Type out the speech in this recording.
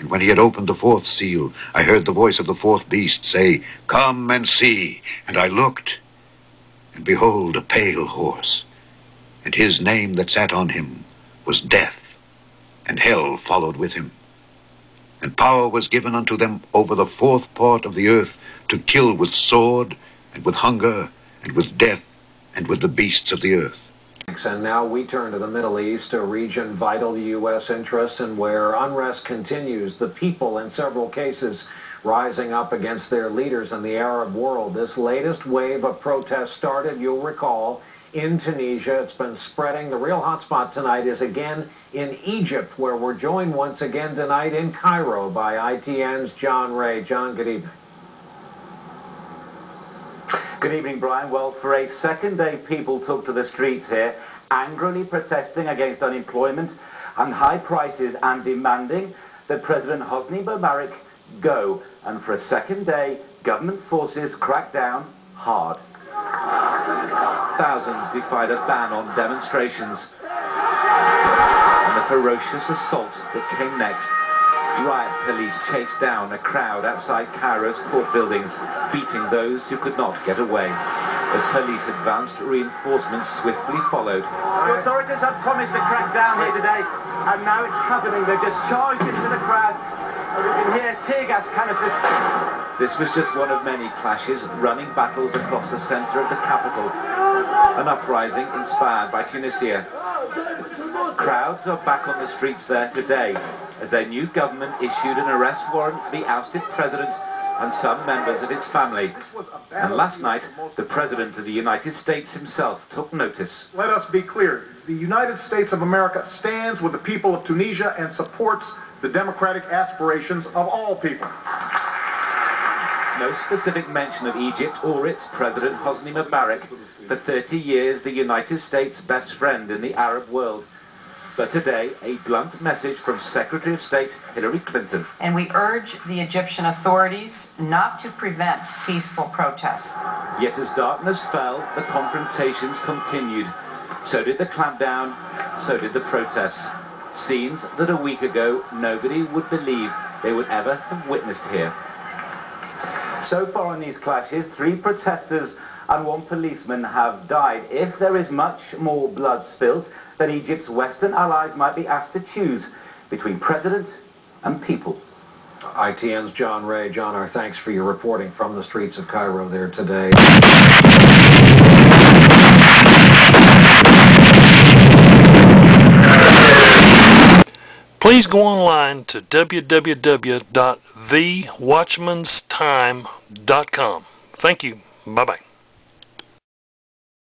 And when he had opened the fourth seal, I heard the voice of the fourth beast say, "Come and see." And I looked, and behold, a pale horse. And his name that sat on him was Death, and hell followed with him. And power was given unto them over the fourth part of the earth to kill with sword, and with hunger, and with death, and with the beasts of the earth. And now we turn to the Middle East, a region vital to U.S. interest and where unrest continues. The people, in several cases, rising up against their leaders in the Arab world. This latest wave of protests started, you'll recall, in Tunisia. It's been spreading. The real hotspot tonight is again in Egypt, where we're joined once again tonight in Cairo by ITN's John Ray. John, good evening. Good evening, Brian. Well, for a second day, people took to the streets here, angrily protesting against unemployment and high prices and demanding that President Hosni Mubarak go. And for a second day, government forces cracked down hard. Thousands defied a ban on demonstrations. And the ferocious assault that came next. Riot police chased down a crowd outside Cairo's court buildings, beating those who could not get away. As police advanced, reinforcements swiftly followed. The authorities had promised to crack down here today, and now it's happening. They've just charged into the crowd. We can hear tear gas canisters. This was just one of many clashes, running battles across the centre of the capital. An uprising inspired by Tunisia. Crowds are back on the streets there today, as their new government issued an arrest warrant for the ousted president and some members of his family. And last night, the President of the United States himself took notice. Let us be clear. The United States of America stands with the people of Tunisia and supports the democratic aspirations of all people. No specific mention of Egypt or its President Hosni Mubarak, for 30 years the United States' best friend in the Arab world. But today, a blunt message from Secretary of State Hillary Clinton. And we urge the Egyptian authorities not to prevent peaceful protests. Yet as darkness fell, the confrontations continued. So did the clampdown, so did the protests. Scenes that a week ago nobody would believe they would ever have witnessed here. So far in these clashes, 3 protesters and 1 policeman have died. If there is much more blood spilt, then Egypt's Western allies might be asked to choose between president and people. ITN's John Ray. John, our thanks for your reporting from the streets of Cairo there today. Please go online to www.thewatchmanstime.com. Thank you. Bye-bye.